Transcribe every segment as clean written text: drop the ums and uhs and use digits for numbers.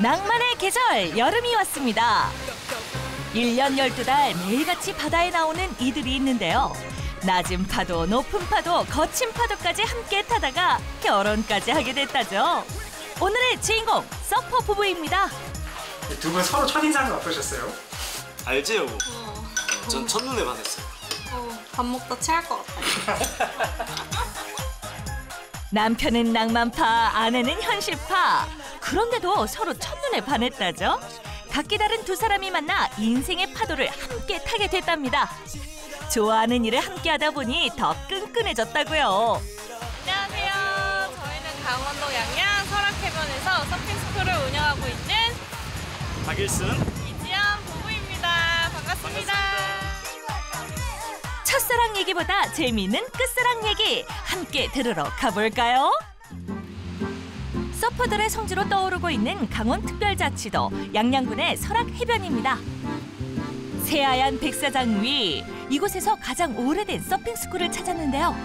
낭만의 계절, 여름이 왔습니다. 1년 12달 매일같이 바다에 나오는 이들이 있는데요. 낮은 파도, 높은 파도, 거친 파도까지 함께 타다가 결혼까지 하게 됐다죠. 오늘의 주인공, 서퍼 부부입니다. 두 분 서로 첫인상은 어떠셨어요? 알지, 여보? 전 첫눈에 반했어요. 밥 먹다 체할 것 같아요. 남편은 낭만파, 아내는 현실파. 그런데도 서로 첫눈에 반했다죠. 각기 다른 두 사람이 만나 인생의 파도를 함께 타게 됐답니다. 좋아하는 일을 함께 하다 보니 더 끈끈해졌다고요. 안녕하세요. 저희는 강원도 양양 설악해변에서 서핑스쿨을 운영하고 있는 박일순, 이지연 부부입니다. 반갑습니다. 첫사랑 얘기보다 재미있는 끝사랑 얘기 함께 들으러 가볼까요? 서퍼들의 성지로 떠오르고 있는 강원특별자치도 양양군의 설악해변입니다. 새하얀 백사장 위, 이곳에서 가장 오래된 서핑스쿨을 찾았는데요.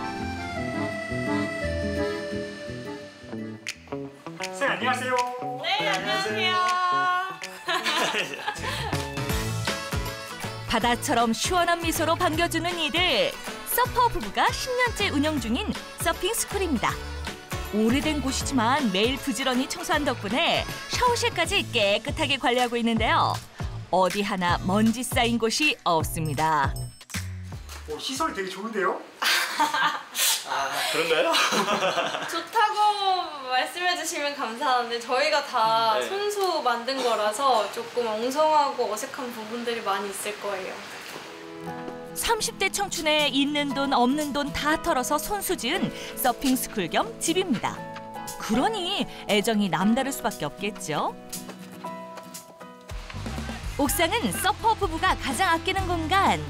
선생님 안녕하세요. 네, 안녕하세요. 바다처럼 시원한 미소로 반겨주는 이들. 서퍼 부부가 10년째 운영 중인 서핑스쿨입니다. 오래된 곳이지만 매일 부지런히 청소한 덕분에 샤워실까지 깨끗하게 관리하고 있는데요. 어디 하나 먼지 쌓인 곳이 없습니다. 시설이 되게 좋은데요? 그런가요? 좋다고 말씀해 주시면 감사한데 저희가 다 손수 만든 거라서 조금 엉성하고 어색한 부분들이 많이 있을 거예요. 30대 청춘에 있는 돈 없는 돈 다 털어서 손수 지은 서핑스쿨 겸 집입니다. 그러니 애정이 남다를 수밖에 없겠죠. 옥상은 서퍼 부부가 가장 아끼는 공간.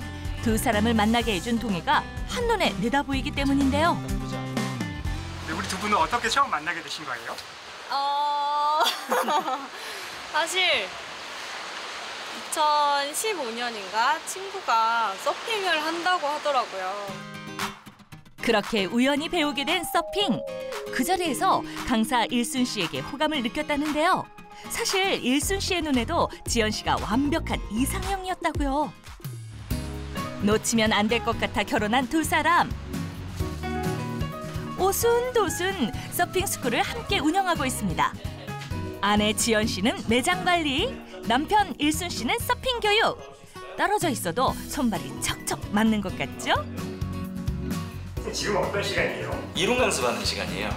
두 사람을 만나게 해준 동해가 한눈에 내다보이기 때문인데요. 우리 두 분은 어떻게 처음 만나게 되신 거예요? 사실 2015년인가 친구가 서핑을 한다고 하더라고요. 그렇게 우연히 배우게 된 서핑. 그 자리에서 강사 일순 씨에게 호감을 느꼈다는데요. 사실 일순 씨의 눈에도 지연 씨가 완벽한 이상형이었다고요. 놓치면 안 될 것 같아 결혼한 두 사람. 오순도순 서핑스쿨을 함께 운영하고 있습니다. 아내 지연 씨는 매장 관리, 남편 일순 씨는 서핑 교육. 떨어져 있어도 손발이 척척 맞는 것 같죠? 지금 어떤 시간이에요? 이론 강습하는 시간이에요.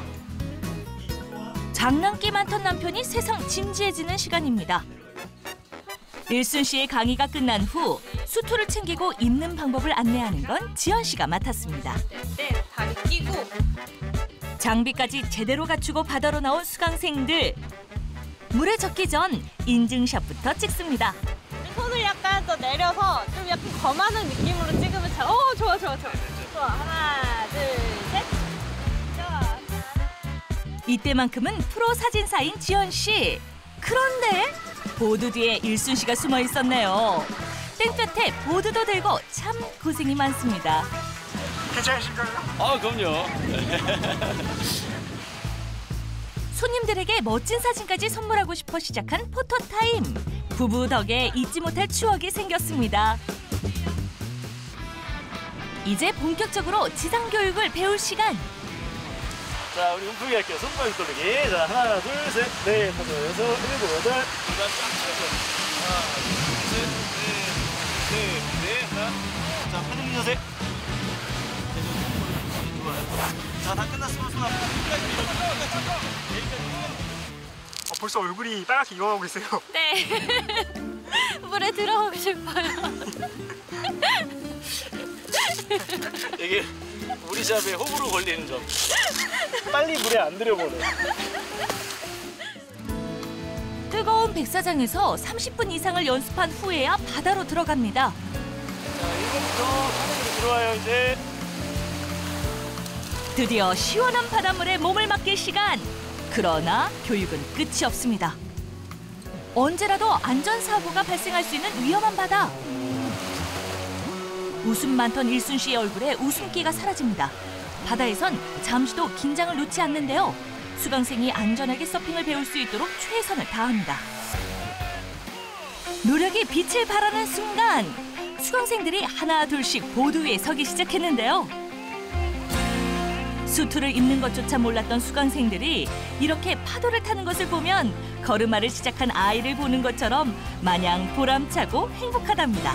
장난기 많던 남편이 세상 진지해지는 시간입니다. 일순 씨의 강의가 끝난 후 수트를 챙기고 입는 방법을 안내하는 건 지연 씨가 맡았습니다. 네, 다리 끼고 장비까지 제대로 갖추고 바다로 나온 수강생들. 물에 젖기 전 인증샷부터 찍습니다. 손을 약간 더 내려서 좀 약간 거만한 느낌으로 찍으면 잘. 좋아. 좋아. 하나, 둘, 셋. 좋아. 이때만큼은 프로 사진사인 지연 씨. 그런데 보드 뒤에 일순 씨가 숨어 있었네요. 땡볕에 보드도 들고 참 고생이 많습니다. 괜찮으신가요? 그럼요. 손님들에게 멋진 사진까지 선물하고 싶어 시작한 포토타임. 부부 덕에 잊지 못할 추억이 생겼습니다. 이제 본격적으로 지상교육을 배울 시간. 자, 우리 움푹이 할게요. 손바닥 돌리기. 자, 하나, 둘, 셋, 넷, 다섯, 여섯, 일곱, 여덟. 하나, 둘, 셋, 넷, 하나. 자, 팔 자세. 자, 다 끝났으면 손 앞으로. 벌써 얼굴이 빨갛게 익어가고 있어요. 네. 물에 들어가고 싶어요. 이게 우리 샵에 호불호 걸리는 점. 빨리 물에 안 들여보내. 뜨거운 백사장에서 30분 이상을 연습한 후에야 바다로 들어갑니다. 자, 이거부터 하늘로 들어와요, 이제. 드디어 시원한 바닷물에 몸을 맡길 시간. 그러나 교육은 끝이 없습니다. 언제라도 안전사고가 발생할 수 있는 위험한 바다. 웃음 많던 일순 씨의 얼굴에 웃음기가 사라집니다. 바다에선 잠시도 긴장을 놓지 않는데요. 수강생이 안전하게 서핑을 배울 수 있도록 최선을 다합니다. 노력이 빛을 발하는 순간 수강생들이 하나 둘씩 보드 위에 서기 시작했는데요. 수트를 입는 것조차 몰랐던 수강생들이 이렇게 파도를 타는 것을 보면 걸음마를 시작한 아이를 보는 것처럼 마냥 보람차고 행복하답니다.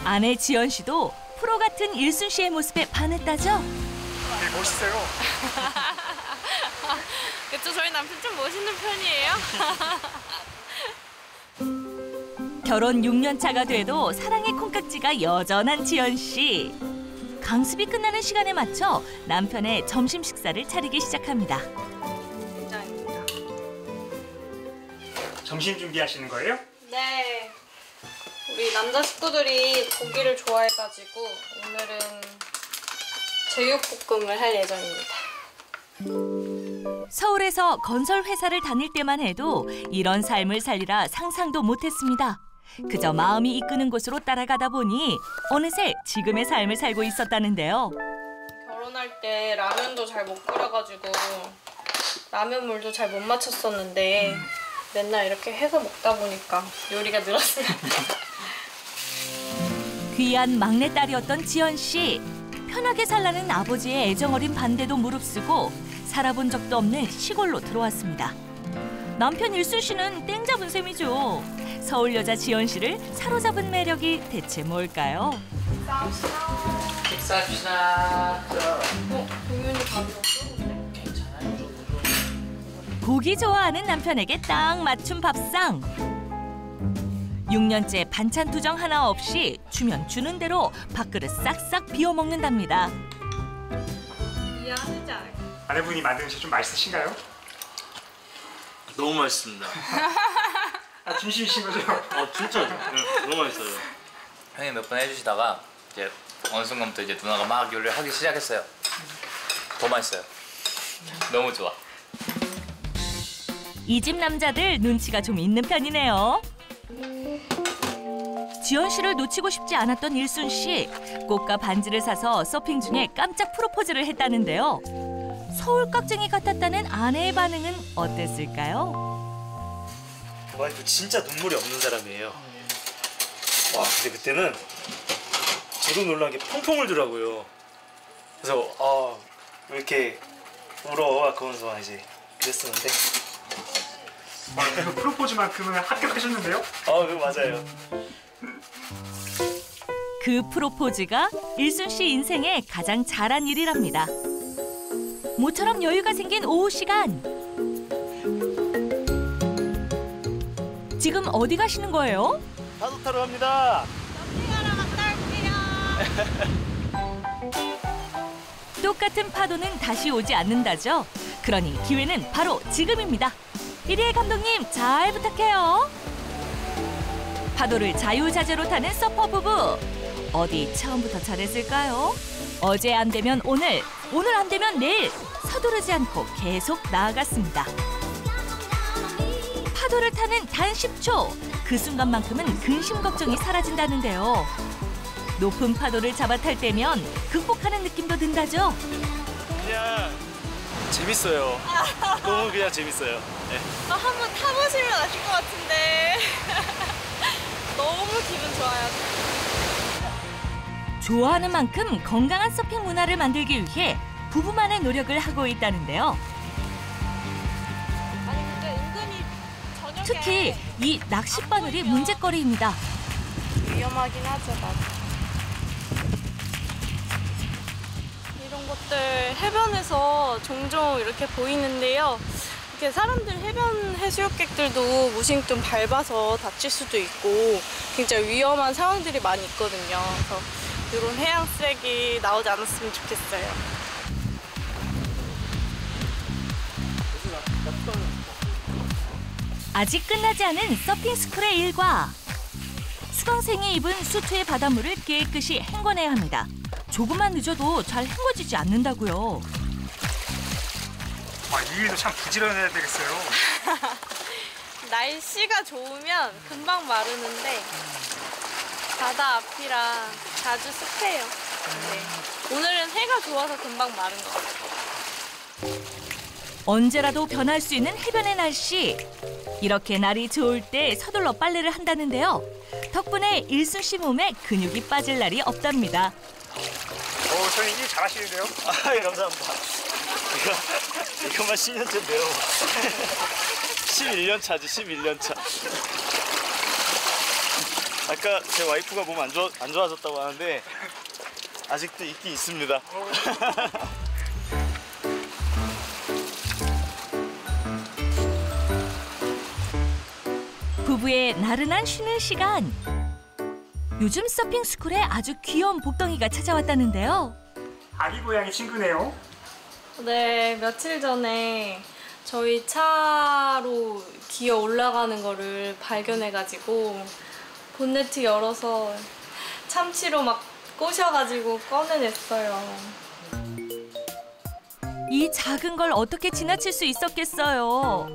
아내 지연 씨도 프로 같은 일순 씨의 모습에 반했다죠? 되게 멋있어요. 그쵸, 저희 남편 좀 멋있는 편이에요. 결혼 6년 차가 돼도 사랑의 콩깍지가 여전한 지연 씨. 강습이 끝나는 시간에 맞춰 남편의 점심 식사를 차리기 시작합니다. 긴장입니다. 점심 준비하시는 거예요? 네. 우리 남자 식구들이 고기를 좋아해가지고 오늘은 제육볶음을 할 예정입니다. 서울에서 건설 회사를 다닐 때만 해도 이런 삶을 살리라 상상도 못했습니다. 그저 마음이 이끄는 곳으로 따라가다 보니 어느새 지금의 삶을 살고 있었다는데요. 결혼할 때 라면도 잘 못 끓여가지고 라면물도 잘 못 맞췄었는데 맨날 이렇게 해서 먹다 보니까 요리가 늘었습니다. 귀한 막내딸이었던 지연 씨. 편하게 살라는 아버지의 애정어린 반대도 무릅쓰고 살아본 적도 없는 시골로 들어왔습니다. 남편 일순 씨는 땡 잡은 셈이죠. 서울 여자 지연 씨를 사로잡은 매력이 대체 뭘까요? 식사합시다. 동윤이 밥이 없어? 괜찮아요. 고기 좋아하는 남편에게 딱 맞춤 밥상. 6년째 반찬 투정 하나 없이 주면 주는 대로 밥그릇 싹싹 비워먹는답니다. 이해하시지 않을까? 아내분이 만든 음식 좀 맛있으신가요? 너무 맛있습니다. 아, 진심이신 거죠? 진짜 너무 맛있어요. 형이 몇 번 해주시다가 이제 어느 순간부터 이제 누나가 막 요리를 하기 시작했어요. 더 맛있어요. 너무 좋아. 이 집 남자들 눈치가 좀 있는 편이네요. 지연 씨를 놓치고 싶지 않았던 일순 씨. 꽃과 반지를 사서 서핑 중에 깜짝 프로포즈를 했다는데요. 서울 깍쟁이 같았다는 아내의 반응은 어땠을까요? 그 와이프 진짜 눈물이 없는 사람이에요. 와, 근데 그때는 저도 놀란 게 펑펑 울더라고요. 그래서 왜 이렇게 울어? 그러면서 이제 그랬었는데. 이거 프로포즈만큼은 합격하셨는데요? 그거 맞아요. 그 프로포즈가 일순 씨 인생에 가장 잘한 일이랍니다. 모처럼 여유가 생긴 오후 시간. 지금 어디 가시는 거예요? 파도 타러 갑니다. 서핑하러 갔다 올게요. 똑같은 파도는 다시 오지 않는다죠. 그러니 기회는 바로 지금입니다. 이리의 감독님 잘 부탁해요. 파도를 자유자재로 타는 서퍼 부부. 어디 처음부터 잘했을까요? 어제 안 되면 오늘, 오늘 안 되면 내일 서두르지 않고 계속 나아갔습니다. 파도를 타는 단 10초. 그 순간만큼은 근심 걱정이 사라진다는데요. 높은 파도를 잡아 탈 때면 극복하는 느낌도 든다죠. 그냥 재밌어요. 너무 그냥 재밌어요. 네. 한번 타보시면 아실 것 같은데 너무 기분 좋아요. 좋아하는 만큼 건강한 서핑 문화를 만들기 위해 부부만의 노력을 하고 있다는데요. 아니 근데 은근히 저녁에 특히 이 낚싯바늘이 문제거리입니다. 위험하긴 하죠, 맞아. 이런 것들 해변에서 종종 이렇게 보이는데요. 이렇게 사람들 해변 해수욕객들도 무심 좀 밟아서 다칠 수도 있고 굉장히 위험한 상황들이 많이 있거든요. 그래서 이런 해양 쓰레기 나오지 않았으면 좋겠어요. 아직 끝나지 않은 서핑 스쿨의 일과. 수강생이 입은 수트의 바닷물을 깨끗이 헹궈내야 합니다. 조금만 늦어도 잘 헹궈지지 않는다고요. 이 일도 참 부지런해야 되겠어요. 날씨가 좋으면 금방 마르는데 바다 앞이라 자주 습해요. 네. 오늘은 해가 좋아서 금방 마른 것 같아요. 언제라도 변할 수 있는 해변의 날씨. 이렇게 날이 좋을 때 서둘러 빨래를 한다는데요. 덕분에 일순 씨 몸에 근육이 빠질 날이 없답니다. 저는 일 잘하시는데요? 아, 예, 감사합니다. 이거만 10년째인데요. 11년 차지, 11년 차. 아까 제 와이프가 몸 안 좋아졌다고 하는데 아직도 있긴 있습니다. 부부의 나른한 쉬는 시간. 요즘 서핑 스쿨에 아주 귀여운 복덩이가 찾아왔다는데요. 아기 고양이 친구네요. 네, 며칠 전에 저희 차로 기어 올라가는 거를 발견해가지고 본네트 열어서 참치로 막 꼬셔가지고 꺼내냈어요. 이 작은 걸 어떻게 지나칠 수 있었겠어요.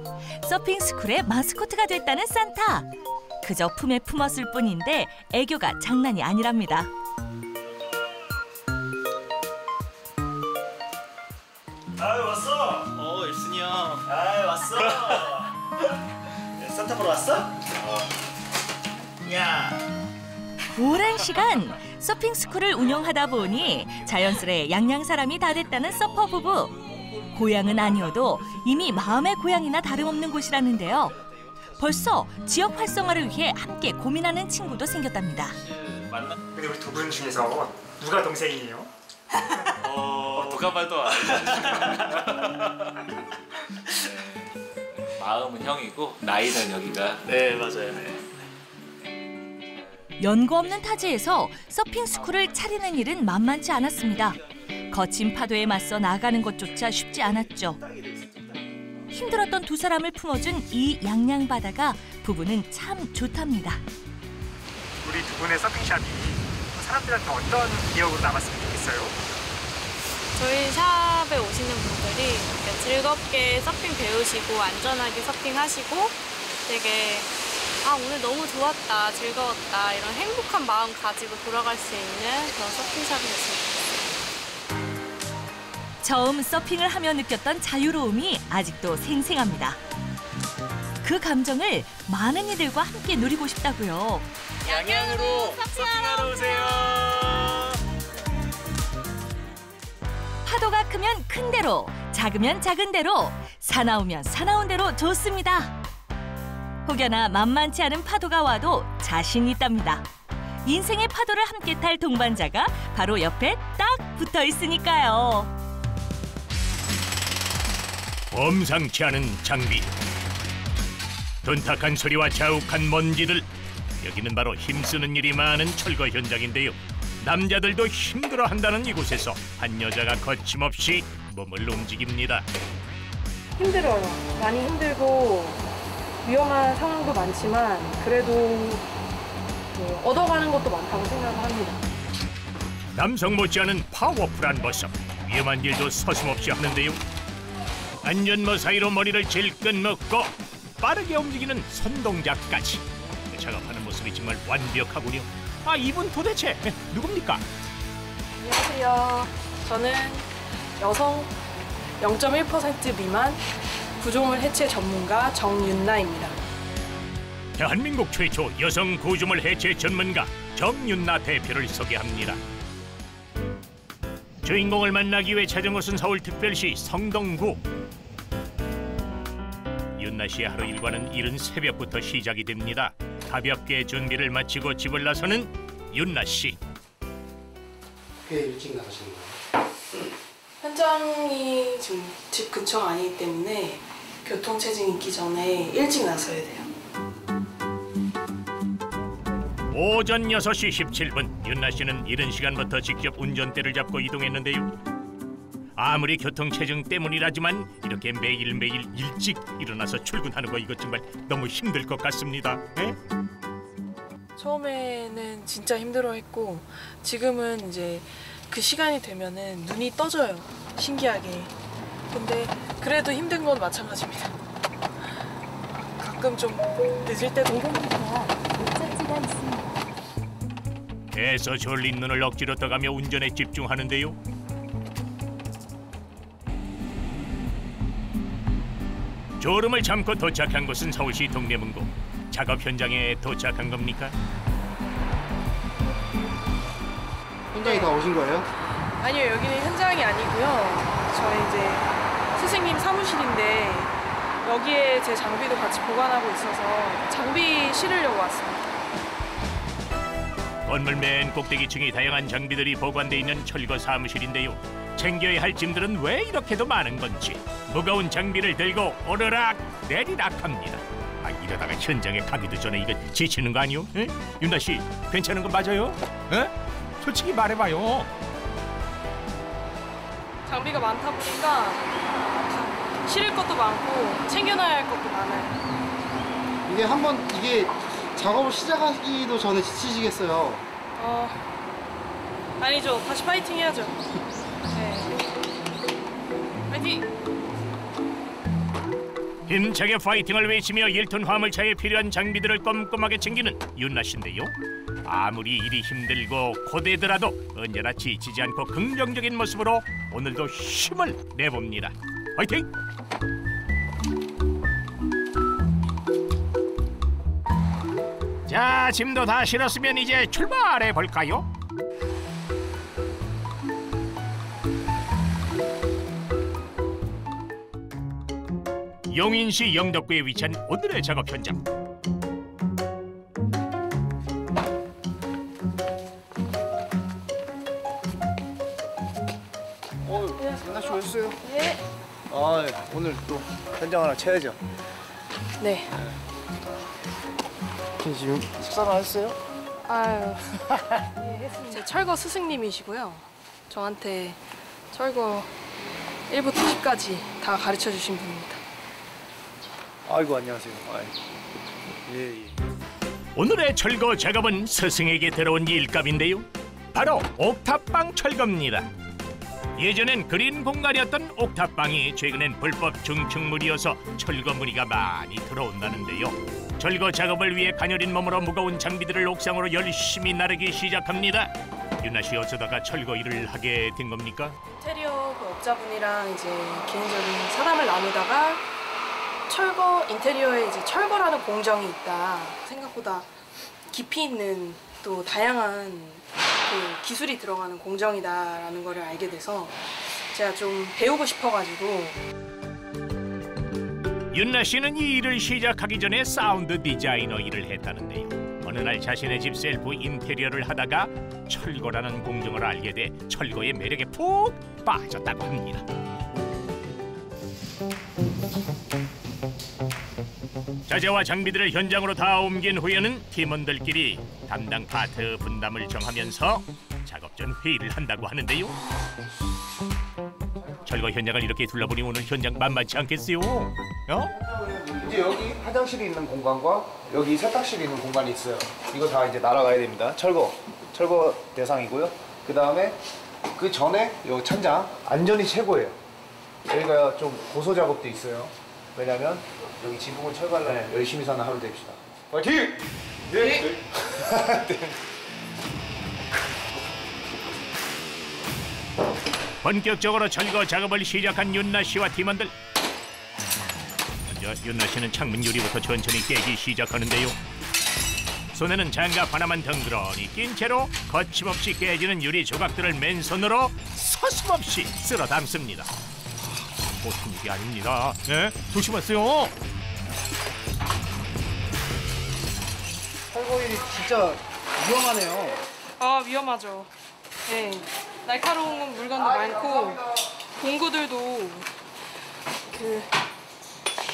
서핑 스쿨의 마스코트가 됐다는 산타. 그저 품에 품었을 뿐인데 애교가 장난이 아니랍니다. 아유, 왔어. 일순이 형. 아유, 왔어. 산타 보러 왔어? 야. 오랜 시간 서핑 스쿨을 운영하다 보니 자연스레 양양 사람이 다 됐다는 서퍼 부부. 고향은 아니어도 이미 마음의 고향이나 다름없는 곳이라는데요. 벌써 지역 활성화를 위해 함께 고민하는 친구도 생겼답니다. 근데 우리 두 분 중에서 누가 동생이에요? 누가 봐도 알죠. 마음은 형이고 나이는 여기가. 네, 맞아요. 연고 없는 타지에서 서핑 스쿨을 차리는 일은 만만치 않았습니다. 거친 파도에 맞서 나가는 것조차 쉽지 않았죠. 힘들었던 두 사람을 품어준 이 양양 바다가 부부는 참 좋답니다. 우리 두 분의 서핑샵이 사람들한테 어떤 기억으로 남았으면 좋겠어요? 저희 샵에 오시는 분들이 이렇게 즐겁게 서핑 배우시고 안전하게 서핑하시고 되게 오늘 너무 좋았다, 즐거웠다 이런 행복한 마음 가지고 돌아갈 수 있는 그런 서핑샵이었으면 좋겠어요. 처음 서핑을 하며 느꼈던 자유로움이 아직도 생생합니다. 그 감정을 많은 이들과 함께 누리고 싶다고요. 양양으로 서핑하러 오세요. 파도가 크면 큰 대로, 작으면 작은 대로, 사나우면 사나운 대로 좋습니다. 혹여나 만만치 않은 파도가 와도 자신 있답니다. 인생의 파도를 함께 탈 동반자가 바로 옆에 딱 붙어 있으니까요. 범상치 않은 장비, 둔탁한 소리와 자욱한 먼지들. 여기는 바로 힘쓰는 일이 많은 철거 현장인데요. 남자들도 힘들어한다는 이곳에서 한 여자가 거침없이 몸을 움직입니다. 힘들어요. 많이 힘들고 위험한 상황도 많지만 그래도 얻어가는 것도 많다고 생각을 합니다. 남성 못지않은 파워풀한 모습, 위험한 일도 서슴없이 하는데요. 안전모 사이로 머리를 질끈 묶고 빠르게 움직이는 손동작까지. 작업하는 모습이 정말 완벽하군요. 이분 도대체 누굽니까? 안녕하세요. 저는 여성 0.1% 미만 구조물 해체 전문가 정윤나입니다. 대한민국 최초 여성 구조물 해체 전문가 정윤나 대표를 소개합니다. 주인공을 만나기 위해 찾은 곳은 서울특별시 성동구. 윤나 씨의 하루 일과는 이른 새벽부터 시작이 됩니다. 가볍게 준비를 마치고 집을 나서는 윤나 씨. 꽤 일찍 나가시는 거예요? 현장이 지금 집 근처가 아니기 때문에 교통체증 있기 전에 일찍 나서야 돼요. 오전 6시 17분 윤나 씨는 이른 시간부터 직접 운전대를 잡고 이동했는데요. 아무리 교통체증 때문이라지만 이렇게 매일매일 일찍 일어나서 출근하는 거 이것 정말 너무 힘들 것 같습니다. 에? 처음에는 진짜 힘들어했고 지금은 이제 그 시간이 되면은 눈이 떠져요. 신기하게. 근데 그래도 힘든 건 마찬가지입니다. 가끔 좀 늦을 때도 애써 졸린 눈을 억지로 떠가며 운전에 집중하는데요. 졸음을 참고 도착한 곳은 서울시 동대문구. 작업 현장에 도착한 겁니까? 현장에 다 오신 거예요? 아니요, 여기는 현장이 아니고요. 저희 이제 스승님 사무실인데 여기에 제 장비도 같이 보관하고 있어서 장비 실으려고 왔습니다. 건물 맨 꼭대기층이 다양한 장비들이 보관돼 있는 철거 사무실인데요. 챙겨야 할 짐들은 왜 이렇게도 많은 건지 무거운 장비를 들고 오르락 내리락 합니다. 이러다가 현장에 가기도 전에 이거 지치는 거 아니요? 에? 윤나 씨, 괜찮은 거 맞아요? 에? 솔직히 말해봐요. 장비가 많다 보니까 실을 것도 많고 챙겨놔야 할 것도 많아요. 이게 한번 이게 작업을 시작하기도 전에 지치시겠어요. 아니죠. 다시 파이팅 해야죠. 네. 파이팅! 힘차게 파이팅을 외치며 1톤 화물차에 필요한 장비들을 꼼꼼하게 챙기는 윤나 씨인데요. 아무리 일이 힘들고 고되더라도 언제나 지치지 않고 긍정적인 모습으로 오늘도 힘을 내봅니다. 파이팅! 자, 짐도 다 실었으면 이제 출발해 볼까요? 용인시 영덕구에 위치한 오늘의 작업 현장. 윤나 씨 오셨어요? 네. 오늘 또 현장 하나 쳐야죠. 네. 지금 식사는 하셨어요? 아유. 예, 했습니다. 제 철거 스승님이시고요. 저한테 철거 1부터 10까지 다 가르쳐 주신 분입니다. 아이고 안녕하세요. 예. 오늘의 철거 작업은 스승에게 들어온 일감인데요. 바로 옥탑방 철거입니다. 예전엔 그린 공간이었던 옥탑방이 최근엔 불법 증축물이어서 철거 문의가 많이 들어온다는데요. 철거 작업을 위해 가녀린 몸으로 무거운 장비들을 옥상으로 열심히 나르기 시작합니다. 윤나 씨 어쩌다가 철거 일을 하게 된 겁니까? 인테리어 그 업자분이랑 이제 개인적인 사람을 나누다가 철거 인테리어에 이제 철거라는 공정이 있다. 생각보다 깊이 있는 또 다양한 그 기술이 들어가는 공정이다라는 거를 알게 돼서 제가 좀 배우고 싶어가지고. 윤나 씨는 이 일을 시작하기 전에 사운드 디자이너 일을 했다는데요. 어느 날 자신의 집 셀프 인테리어를 하다가 철거라는 공정을 알게 돼 철거의 매력에 푹 빠졌다고 합니다. 자재와 장비들을 현장으로 다 옮긴 후에는 팀원들끼리 담당 파트 분담을 정하면서 작업 전 회의를 한다고 하는데요. 철거 현장을 이렇게 둘러보니 오늘 현장 만만치 않겠어요? 이제 여기 화장실이 있는 공간과 여기 세탁실이 있는 공간이 있어요. 이거 다 이제 날아가야 됩니다. 철거 대상이고요. 그 다음에 그 전에 요 천장 안전이 최고예요. 여기가 좀 고소 작업도 있어요. 왜냐면 여기 지붕을 철거하려면 열심히 사는 하루 됩시다. 파이팅! 네. 본격적으로 철거 작업을 시작한 윤나 씨와 팀원들. 먼저 윤나 씨는 창문 유리부터 천천히 깨기 시작하는데요. 손에는 장갑 하나만 덩그러니 낀 채로 거침없이 깨지는 유리 조각들을 맨손으로 서슴없이 쓸어 담습니다. 보통 일이 아닙니다. 네? 조심하세요. 철거 일이 진짜 위험하네요. 아, 위험하죠. 네. 날카로운 물건도 많고 공구들도 그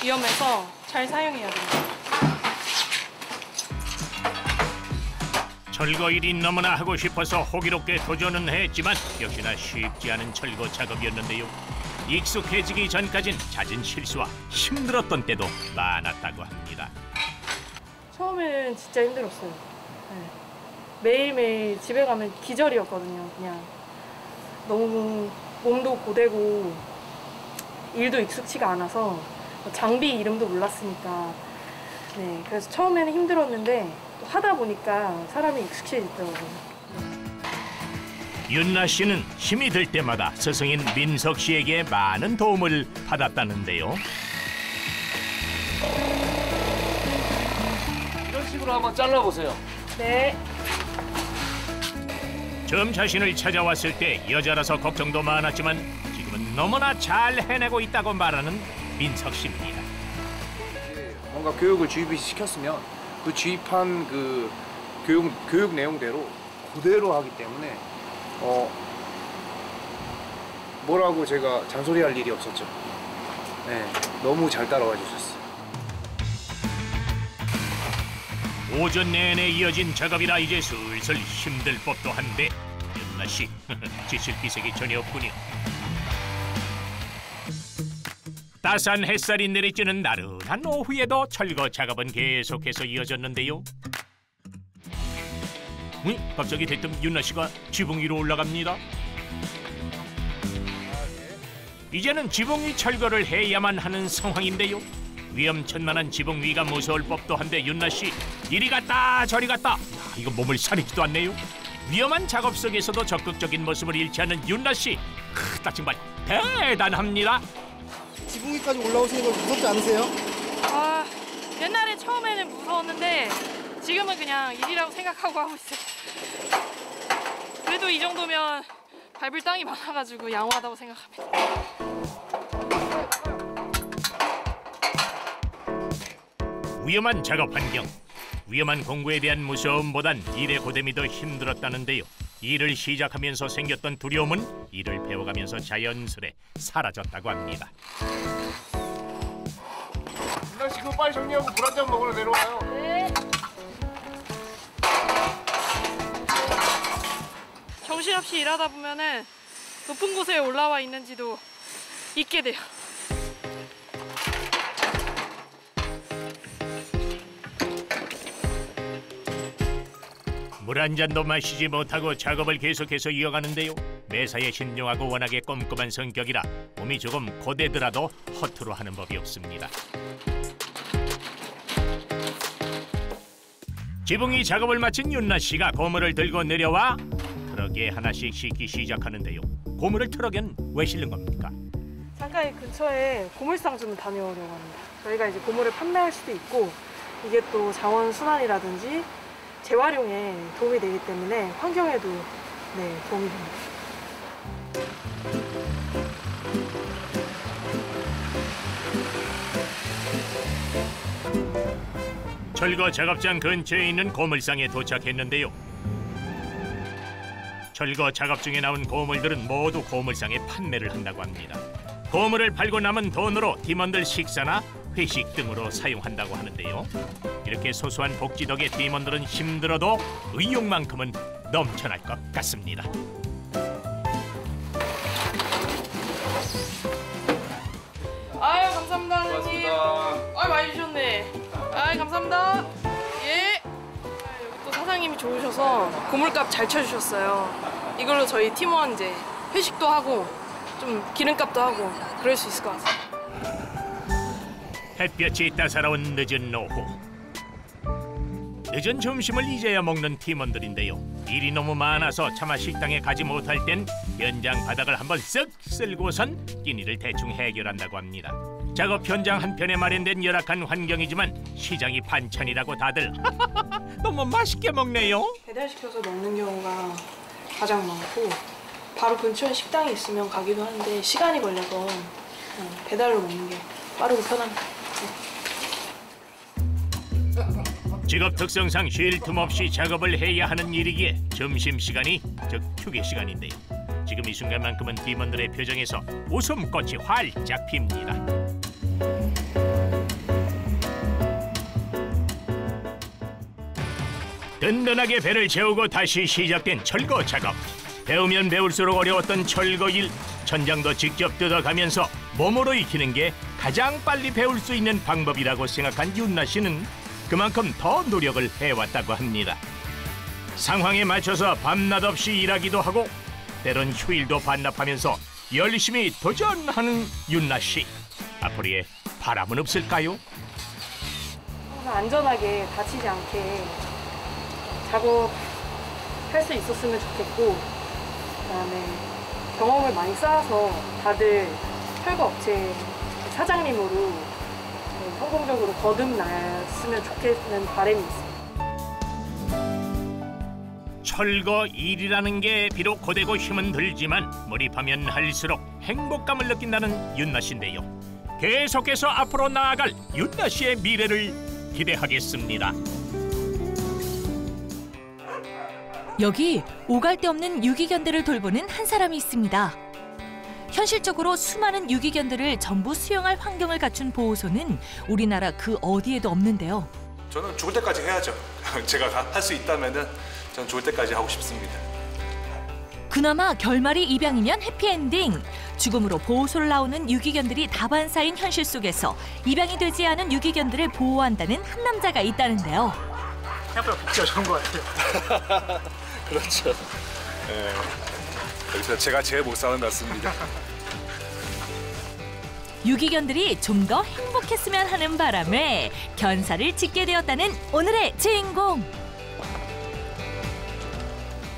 위험해서 잘 사용해야 됩니다. 철거 일이 너무나 하고 싶어서 호기롭게 도전은 했지만 역시나 쉽지 않은 철거 작업이었는데요. 익숙해지기 전까진 잦은 실수와 힘들었던 때도 많았다고 합니다. 처음에는 진짜 힘들었어요. 네. 매일매일 집에 가면 기절이었거든요. 그냥 너무 몸도 고되고 일도 익숙치가 않아서 장비 이름도 몰랐으니까 네, 그래서 처음에는 힘들었는데 또 하다 보니까 사람이 익숙해지더라고요. 윤나 씨는 힘이 들 때마다 스승인 민석 씨에게 많은 도움을 받았다는데요. 이런 식으로 한번 잘라보세요. 네. 처음 자신을 찾아왔을 때 여자라서 걱정도 많았지만 지금은 너무나 잘 해내고 있다고 말하는 민석 씨입니다. 뭔가 교육을 주입이 시켰으면 그 주입한 그 교육 내용대로 그대로 하기 때문에 뭐라고 제가 잔소리할 일이 없었죠. 네, 너무 잘 따라와 주셨어요. 오전 내내 이어진 작업이라 이제 슬슬 힘들 법도 한데 윤나 씨 지칠 기색이 전혀 없군요. 따스한 햇살이 내리쬐는 나른한 오후에도 철거 작업은 계속해서 이어졌는데요. 갑자기 대뜸 윤나 씨가 지붕 위로 올라갑니다. 이제는 지붕 위 철거를 해야만 하는 상황인데요. 위험천만한 지붕 위가 무서울 법도 한데 윤나 씨 이리 갔다 저리 갔다 이거 몸을 사리지도 않네요. 위험한 작업 속에서도 적극적인 모습을 잃지 않는 윤나 씨 딱 정말 대단합니다. 지붕 위까지 올라오시는 거 무섭지 않으세요? 아, 옛날에 처음에는 무서웠는데 지금은 그냥 일이라고 생각하고 하고 있어요. 그래도 이 정도면 밟을 땅이 많아가지고 양호하다고 생각합니다. 위험한 작업 환경, 위험한 공구에 대한 무서움보단 일의 고됨이 더 힘들었다는데요. 일을 시작하면서 생겼던 두려움은 일을 배워가면서 자연스레 사라졌다고 합니다. 윤나 씨 그거 빨리 정리하고 물 한 잔 먹으러 내려와요. 네. 정신없이 일하다 보면은 높은 곳에 올라와 있는지도 잊게 돼요. 물 한 잔도 마시지 못하고 작업을 계속해서 이어가는데요. 매사에 신중하고 워낙에 꼼꼼한 성격이라 몸이 조금 고되더라도 허투루 하는 법이 없습니다. 지붕이 작업을 마친 윤나 씨가 고무를 들고 내려와 트럭에 하나씩 싣기 시작하는데요. 고무를 트럭엔 왜 실는 겁니까? 잠깐 이 근처에 고물상 좀 다녀오려고 합니다. 저희가 이제 고물을 판매할 수도 있고 이게 또 자원 순환이라든지 재활용에 도움이 되기 때문에 환경에도 도움이 됩니다. 철거 작업장 근처에 있는 고물상에 도착했는데요. 철거 작업 중에 나온 고물들은 모두 고물상에 판매를 한다고 합니다. 고물을 팔고 남은 돈으로 팀원들 식사나 회식 등으로 사용한다고 하는데요. 이렇게 소소한 복지 덕에 팀원들은 힘들어도 의욕만큼은 넘쳐날 것 같습니다. 아유 감사합니다 선생님. 아유 많이 주셨네. 아유 감사합니다. 예. 여기 또 사장님이 좋으셔서 고물값 잘 쳐주셨어요. 이걸로 저희 팀원 이제 회식도 하고 좀 기름값도 하고 그럴 수 있을 것 같아요. 햇볕이 따사로운 늦은 오후. 늦은 점심을 이제야 먹는 팀원들인데요. 일이 너무 많아서 차마 식당에 가지 못할 땐 현장 바닥을 한번 쓱 쓸고선 끼니를 대충 해결한다고 합니다. 작업 현장 한편에 마련된 열악한 환경이지만 시장이 반찬이라고 다들 너무 맛있게 먹네요. 배달시켜서 먹는 경우가 가장 많고 바로 근처에 식당이 있으면 가기도 하는데 시간이 걸려서 배달로 먹는 게 빠르고 편합니다. 직업 특성상 쉴 틈 없이 작업을 해야 하는 일이기에 점심시간이 즉 휴게 시간인데요. 지금 이 순간만큼은 팀원들의 표정에서 웃음꽃이 활짝 핍니다. 든든하게 배를 채우고 다시 시작된 철거 작업. 배우면 배울수록 어려웠던 철거일, 천장도 직접 뜯어가면서 몸으로 익히는 게 가장 빨리 배울 수 있는 방법이라고 생각한 윤나 씨는 그만큼 더 노력을 해왔다고 합니다. 상황에 맞춰서 밤낮 없이 일하기도 하고 때론 휴일도 반납하면서 열심히 도전하는 윤나 씨. 앞으로의 바람은 없을까요? 항상 안전하게 다치지 않게 작업할 수 있었으면 좋겠고 그다음에 경험을 많이 쌓아서 다들 철거 업체 사장님으로 성공적으로 거듭났으면 좋겠는 바람이 있어요. 철거 일이라는 게 비록 고되고 힘은 들지만 몰입하면 할수록 행복감을 느낀다는 윤나 씨인데요. 계속해서 앞으로 나아갈 윤나 씨의 미래를 기대하겠습니다. 여기 오갈 데 없는 유기견들을 돌보는 한 사람이 있습니다. 현실적으로 수많은 유기견들을 전부 수용할 환경을 갖춘 보호소는 우리나라 그 어디에도 없는데요. 저는 죽을 때까지 해야죠. 제가 할 수 있다면은 저는 죽을 때까지 하고 싶습니다. 그나마 결말이 입양이면 해피엔딩. 죽음으로 보호소를 나오는 유기견들이 다반사인 현실 속에서 입양이 되지 않은 유기견들을 보호한다는 한 남자가 있다는데요. 생각보다 복지가 좋은 것 같아요. 그렇죠. 네. 여기서 제가 제일 못 사는 것 같습니다. 유기견들이 좀 더 행복했으면 하는 바람에 견사를 짓게 되었다는 오늘의 주인공.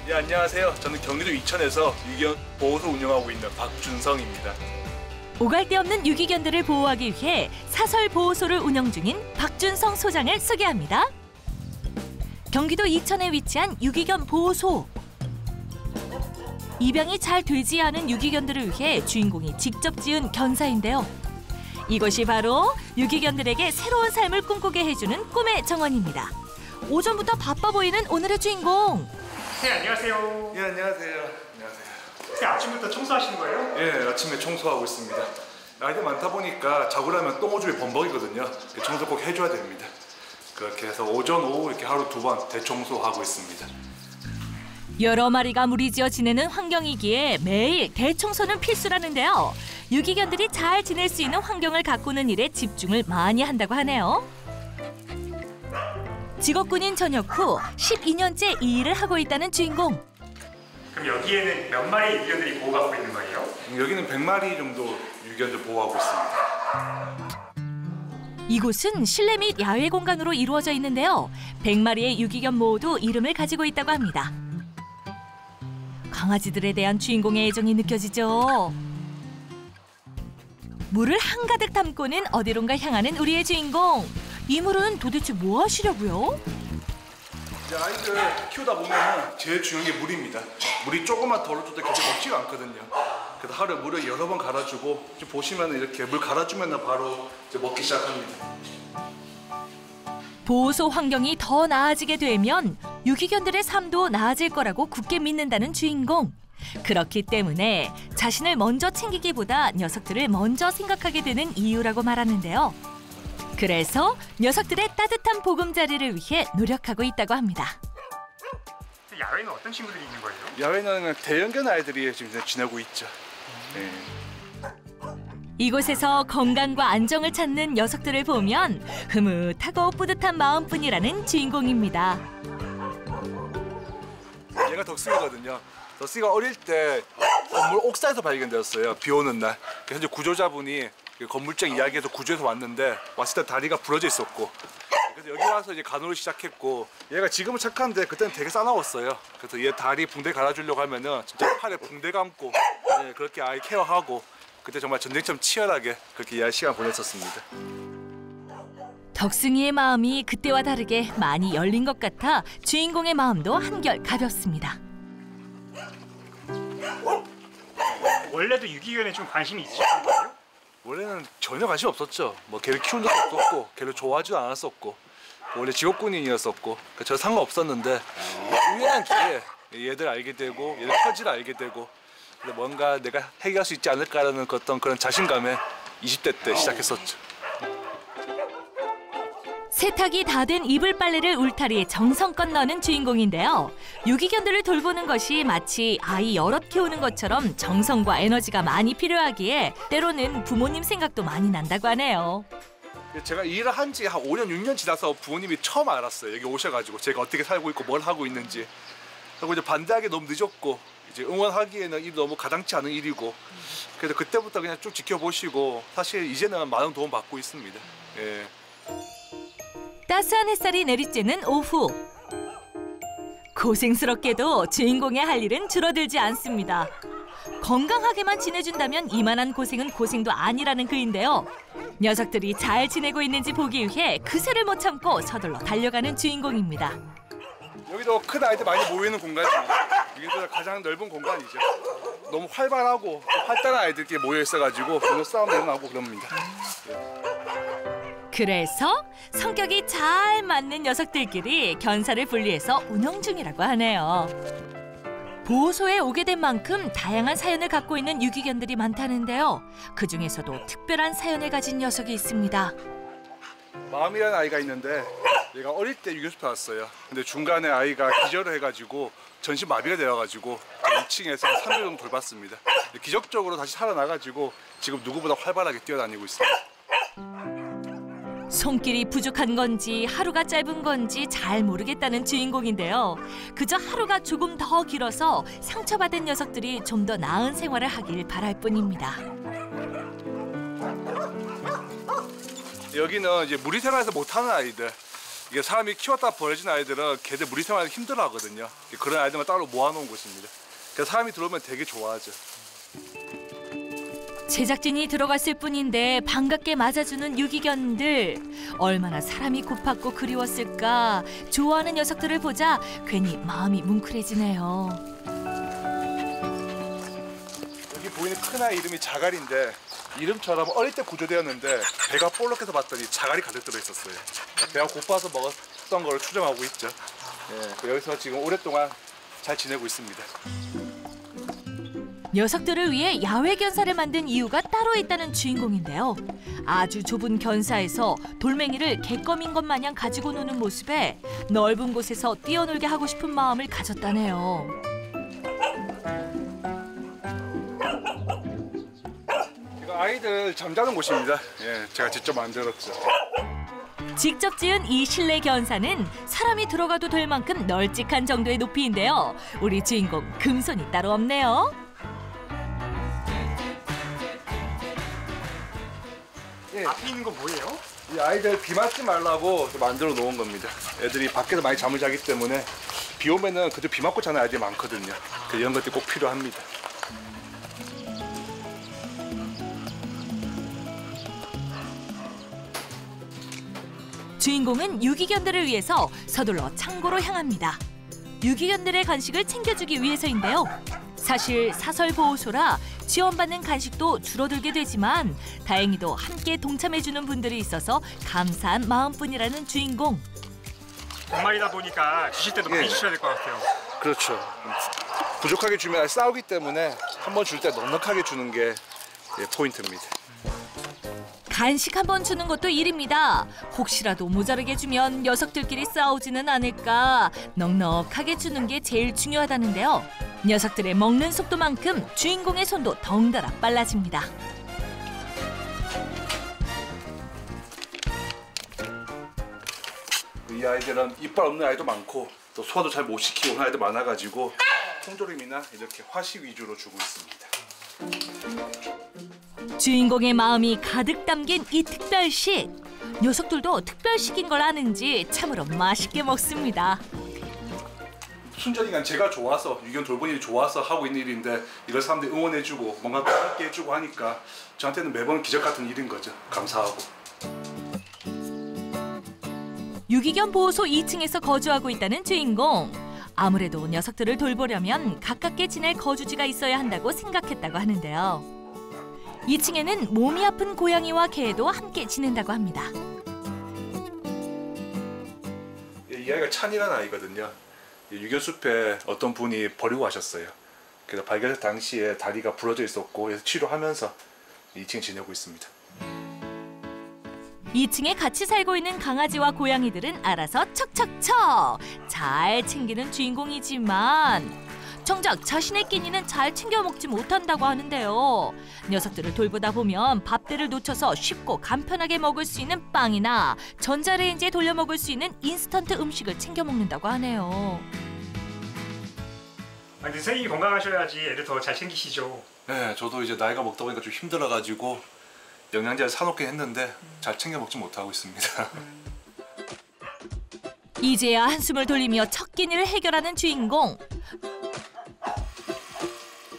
예, 안녕하세요. 저는 경기도 이천에서 유기견 보호소 운영하고 있는 박준성입니다. 오갈 데 없는 유기견들을 보호하기 위해 사설 보호소를 운영 중인 박준성 소장을 소개합니다. 경기도 이천에 위치한 유기견 보호소. 입양이 잘 되지 않은 유기견들을 위해 주인공이 직접 지은 견사인데요. 이것이 바로 유기견들에게 새로운 삶을 꿈꾸게 해주는 꿈의 정원입니다. 오전부터 바빠 보이는 오늘의 주인공. 네, 안녕하세요. 예, 안녕하세요. 안녕하세요. 네, 아침부터 청소하시는 거예요? 예, 아침에 청소하고 있습니다. 아이들 많다 보니까 자고 나면 똥오줌이 범벅이거든요. 청소 꼭 해줘야 됩니다. 그렇게 해서 오전, 오후 이렇게 하루 2번 대청소하고 있습니다. 여러 마리가 무리지어 지내는 환경이기에 매일 대청소는 필수라는데요. 유기견들이 잘 지낼 수 있는 환경을 가꾸는 일에 집중을 많이 한다고 하네요. 직업군인 전역 후 12년째 이 일을 하고 있다는 주인공. 그럼 여기에는 몇 마리 유기견들이 보호받고 있는 거예요? 여기는 100마리 정도 유기견들 보호하고 있습니다. 이곳은 실내 및 야외 공간으로 이루어져 있는데요. 100마리의 유기견 모두 이름을 가지고 있다고 합니다. 강아지들에 대한 주인공의 애정이 느껴지죠. 물을 한가득 담고는 어디론가 향하는 우리의 주인공. 이 물은 도대체 뭐 하시려고요? 이제 아이들 키우다 보면 제일 중요한 게 물입니다. 물이 조금만 덜 줘도 그렇게 먹지가 않거든요. 그래서 하루에 물을 여러 번 갈아주고 지금 보시면 이렇게 물 갈아주면 바로 이제 먹기 시작합니다. 보호소 환경이 더 나아지게 되면 유기견들의 삶도 나아질 거라고 굳게 믿는다는 주인공. 그렇기 때문에 자신을 먼저 챙기기보다 녀석들을 먼저 생각하게 되는 이유라고 말하는데요. 그래서 녀석들의 따뜻한 보금자리를 위해 노력하고 있다고 합니다. 야외는 어떤 친구들이 있는 거예요? 야외는 대형견 아이들이 지금 지내고 있죠. 네. 이곳에서 건강과 안정을 찾는 녀석들을 보면 흐뭇하고 뿌듯한 마음뿐이라는 주인공입니다. 얘가 덕승이거든요. 덕승이가 어릴 때 건물 옥상에서 발견되었어요. 비 오는 날. 현재 구조자분이 건물장 이야기에서 구조해서 왔는데 왔을 때 다리가 부러져 있었고 그래서 여기 와서 이제 간호를 시작했고 얘가 지금은 착한데 그때는 되게 싸나웠어요. 그래서 얘 다리 붕대 갈아주려고 하면은 진짜 팔에 붕대 감고 네, 그렇게 아이 케어하고 그때 정말 전쟁처럼 치열하게 그렇게 이해할 시간 보냈었습니다. 덕승이의 마음이 그때와 다르게 많이 열린 것 같아 주인공의 마음도 한결 가볍습니다. 원래도 유기견에 좀 관심이 있으셨던 거예요? 원래는 전혀 관심 없었죠. 뭐 걔를 키운 적도 없었고 걔를 좋아하지도 않았었고 원래 직업군인이었었고 저 상관없었는데 우연한 기회에 얘들 알게 되고 얘들 처지를 알게 되고 근데 뭔가 내가 해결할 수 있지 않을까라는 어떤 그런 자신감에 20대 때 시작했었죠. 세탁이 다 된 이불 빨래를 울타리에 정성껏 넣는 주인공인데요. 유기견들을 돌보는 것이 마치 아이 여럿 키우는 것처럼 정성과 에너지가 많이 필요하기에 때로는 부모님 생각도 많이 난다고 하네요. 제가 이 일을 한 지 한 5년, 6년 지나서 부모님이 처음 알았어요. 여기 오셔가지고 제가 어떻게 살고 있고 뭘 하고 있는지. 그리고 이제 반대하기 너무 늦었고 이제 응원하기에는 이 너무 가당치 않은 일이고 그래서 그때부터 그냥 쭉 지켜보시고 사실 이제는 많은 도움 받고 있습니다. 예. 따스한 햇살이 내리쬐는 오후. 고생스럽게도 주인공의 할 일은 줄어들지 않습니다. 건강하게만 지내준다면 이만한 고생은 고생도 아니라는 그인데요. 녀석들이 잘 지내고 있는지 보기 위해 그새를 못 참고 서둘러 달려가는 주인공입니다. 여기도 큰 아이들 많이 모이는 공간입니다. 이게 가장 넓은 공간이죠. 너무 활발하고 활달한 아이들끼리 모여 있어가지고 오늘 싸움 일어나고 그럽니다. 그래서 성격이 잘 맞는 녀석들끼리 견사를 분리해서 운영 중이라고 하네요. 보호소에 오게 된 만큼 다양한 사연을 갖고 있는 유기견들이 많다는데요. 그중에서도 특별한 사연을 가진 녀석이 있습니다. 마음이라는 아이가 있는데 얘가 어릴 때 유교숲에 왔어요. 근데 중간에 아이가 기절을 해가지고 전신 마비가 되어가지고 2층에서 3일 정도 돌봤습니다. 기적적으로 다시 살아나가지고 지금 누구보다 활발하게 뛰어다니고 있습니다. 손길이 부족한 건지 하루가 짧은 건지 잘 모르겠다는 주인공인데요. 그저 하루가 조금 더 길어서 상처받은 녀석들이 좀 더 나은 생활을 하길 바랄 뿐입니다. 여기는 이제 무리 생활에서 못하는 아이들, 이게 사람이 키웠다 버려진 아이들은 걔들 무리 생활을 힘들어하거든요. 그런 아이들만 따로 모아놓은 곳입니다. 그래서 사람이 들어오면 되게 좋아하죠. 제작진이 들어갔을 뿐인데 반갑게 맞아주는 유기견들. 얼마나 사람이 고팠고 그리웠을까. 좋아하는 녀석들을 보자 괜히 마음이 뭉클해지네요. 여기 보이는 큰 아이 이름이 자갈인데 이름처럼 어릴 때 구조되었는데 배가 볼록해서 봤더니 자갈이 가득 들어있었어요. 배가 고파서 먹었던 걸 추정하고 있죠. 예, 여기서 지금 오랫동안 잘 지내고 있습니다. 녀석들을 위해 야외 견사를 만든 이유가 따로 있다는 주인공인데요. 아주 좁은 견사에서 돌멩이를 개껌인 것 마냥 가지고 노는 모습에 넓은 곳에서 뛰어놀게 하고 싶은 마음을 가졌다네요. 이거 아이들 잠자는 곳입니다. 예, 제가 직접 만들었죠. 직접 지은 이 실내 견사는 사람이 들어가도 될 만큼 널찍한 정도의 높이인데요. 우리 주인공 금손이 따로 없네요. 예. 앞에 있는 건 뭐예요? 이 아이들 비 맞지 말라고 만들어 놓은 겁니다. 애들이 밖에서 많이 잠을 자기 때문에 비 오면은 그저 비 맞고 자는 아이들이 많거든요. 이런 것들이 꼭 필요합니다. 주인공은 유기견들을 위해서 서둘러 창고로 향합니다. 유기견들의 간식을 챙겨주기 위해서인데요. 사실 사설보호소라 지원받는 간식도 줄어들게 되지만 다행히도 함께 동참해주는 분들이 있어서 감사한 마음뿐이라는 주인공. 동말이다 보니까 주실 때도 많이 주셔야 될 것 같아요. 그렇죠. 부족하게 주면 싸우기 때문에 한 번 줄 때 넉넉하게 주는 게 포인트입니다. 간식 한 번 주는 것도 일입니다. 혹시라도 모자르게 주면 녀석들끼리 싸우지는 않을까 넉넉하게 주는 게 제일 중요하다는데요. 녀석들의 먹는 속도만큼 주인공의 손도 덩달아 빨라집니다. 이 아이들은 이빨 없는 아이도 많고 또 소화도 잘 못 시키고 오는 아이도 많아가지고 통조림이나 이렇게 화식 위주로 주고 있습니다. 주인공의 마음이 가득 담긴 이 특별식. 녀석들도 특별식인 걸 아는지 참으로 맛있게 먹습니다. 순전히 제가 좋아서 유기견 돌보는 일이 좋아서 하고 있는 일인데 이걸 사람들이 응원해주고 뭔가 함께 해주고 하니까 저한테는 매번 기적 같은 일인 거죠. 감사하고. 유기견 보호소 2층에서 거주하고 있다는 주인공. 아무래도 녀석들을 돌보려면 가깝게 지낼 거주지가 있어야 한다고 생각했다고 하는데요. 2층에는 몸이 아픈 고양이와 개도 함께 지낸다고 합니다. 이 아이가 찬이라는 아이거든요. 유견숲에 어떤 분이 버리고 가셨어요. 그래서 발견할 당시에 다리가 부러져 있었고 그래서 치료하면서 2층에 지내고 있습니다. 2층에 같이 살고 있는 강아지와 고양이들은 알아서 척척척 잘 챙기는 주인공이지만 정작 자신의 끼니는 잘 챙겨 먹지 못한다고 하는데요. 녀석들을 돌보다 보면 밥대를 놓쳐서 쉽고 간편하게 먹을 수 있는 빵이나 전자레인지에 돌려 먹을 수 있는 인스턴트 음식을 챙겨 먹는다고 하네요. 근데 선생님이 건강하셔야지 애들 더 잘 챙기시죠. 네, 저도 이제 나이가 먹다 보니까 좀 힘들어가지고 영양제를 사놓긴 했는데 잘 챙겨 먹지 못하고 있습니다. 이제야 한숨을 돌리며 첫 끼니를 해결하는 주인공.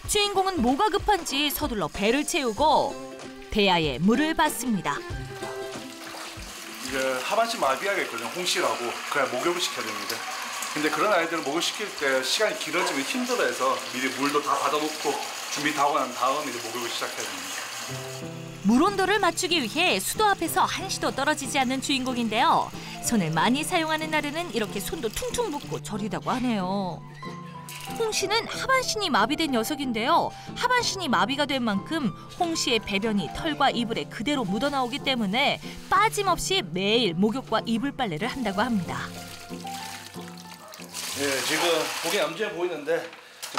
주인공은 뭐가 급한지 서둘러 배를 채우고 대야에 물을 받습니다. 이제 하반신 마비약에 있거든요. 홍씨라고. 그냥 목욕을 시켜야 됩니다. 근데 그런 아이들은 목욕시킬 때 시간이 길어지면 힘들어해서 미리 물도 다 받아놓고 준비 다 하고 난 다음에 이제 목욕을 시작해야 됩니다. 물 온도를 맞추기 위해 수도 앞에서 한시도 떨어지지 않는 주인공인데요. 손을 많이 사용하는 날에는 이렇게 손도 퉁퉁 붓고 저리다고 하네요. 홍씨는 하반신이 마비된 녀석인데요. 하반신이 마비가 된 만큼 홍씨의 배변이 털과 이불에 그대로 묻어나오기 때문에 빠짐없이 매일 목욕과 이불 빨래를 한다고 합니다. 네, 지금 목이 얌전해 보이는데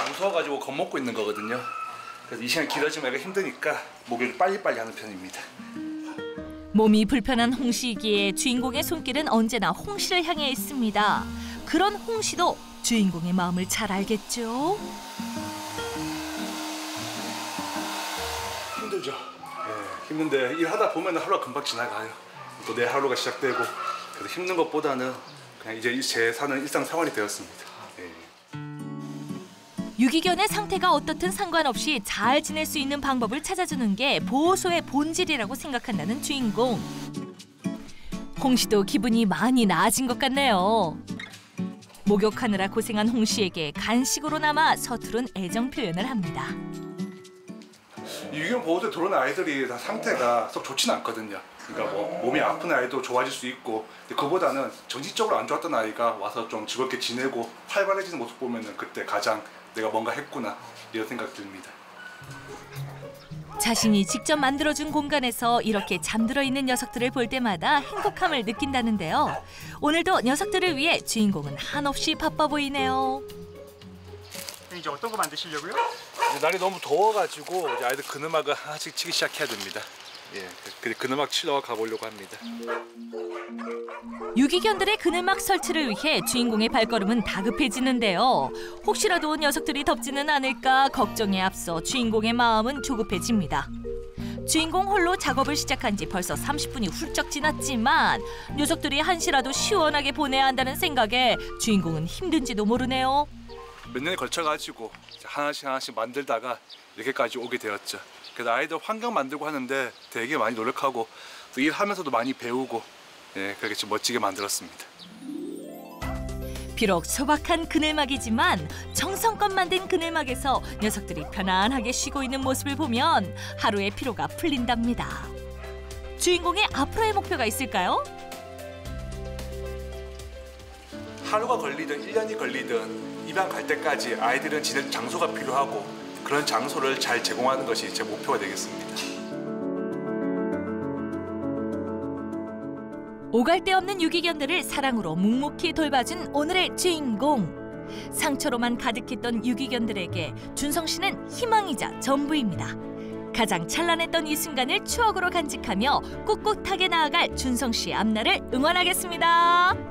무서워가지고 겁먹고 있는 거거든요. 그래서 이 시간 길어지면 애가 힘드니까 목욕을 빨리빨리 하는 편입니다. 몸이 불편한 홍씨이기에 주인공의 손길은 언제나 홍씨를 향해 있습니다. 그런 홍씨도 주인공의 마음을 잘 알겠죠? 힘들죠. 네, 힘든데 일하다 보면 하루가 금방 지나가요. 또 내 하루가 시작되고 그래서 힘든 것보다는 그냥 이제 제 사는 일상생활이 되었습니다. 네. 유기견의 상태가 어떻든 상관없이 잘 지낼 수 있는 방법을 찾아주는 게 보호소의 본질이라고 생각한다는 주인공. 홍씨도 기분이 많이 나아진 것 같네요. 목욕하느라 고생한 홍씨에게 간식으로나마 서투른 애정 표현을 합니다. 유기견 보호소에 들어오는 아이들이 다 상태가 썩 좋지는 않거든요. 그러니까 뭐 몸이 아픈 아이도 좋아질 수 있고, 근데 그보다는 정신적으로 안 좋았던 아이가 와서 좀 즐겁게 지내고 활발해지는 모습 보면은 그때 가장 내가 뭔가 했구나 이런 생각 듭니다. 자신이 직접 만들어준 공간에서 이렇게 잠들어 있는 녀석들을 볼 때마다 행복함을 느낀다는데요. 오늘도 녀석들을 위해 주인공은 한없이 바빠 보이네요. 이제 어떤 거 만드시려고요? 이제 날이 너무 더워가지고 이제 아이들 그늘막을 하나씩 치기 시작해야 됩니다. 예, 그늘막 치러 가보려고 합니다. 유기견들의 그늘막 설치를 위해 주인공의 발걸음은 다급해지는데요. 혹시라도 녀석들이 덥지는 않을까 걱정에 앞서 주인공의 마음은 조급해집니다. 주인공 홀로 작업을 시작한 지 벌써 30분이 훌쩍 지났지만 녀석들이 한시라도 시원하게 보내야 한다는 생각에 주인공은 힘든지도 모르네요. 몇 년에 걸쳐가지고 하나씩 만들다가 이렇게까지 오게 되었죠. 그래서 아이들 환경 만들고 하는데 되게 많이 노력하고 또 일하면서도 많이 배우고, 예, 그렇게 좀 멋지게 만들었습니다. 비록 소박한 그늘막이지만 정성껏 만든 그늘막에서 녀석들이 편안하게 쉬고 있는 모습을 보면 하루의 피로가 풀린답니다. 주인공의 앞으로의 목표가 있을까요? 하루가 걸리든 1년이 걸리든 입양 갈 때까지 아이들은 지낼 장소가 필요하고 그런 장소를 잘 제공하는 것이 제 목표가 되겠습니다. 오갈 데 없는 유기견들을 사랑으로 묵묵히 돌봐준 오늘의 주인공. 상처로만 가득했던 유기견들에게 준성 씨는 희망이자 전부입니다. 가장 찬란했던 이 순간을 추억으로 간직하며 꿋꿋하게 나아갈 준성 씨의 앞날을 응원하겠습니다.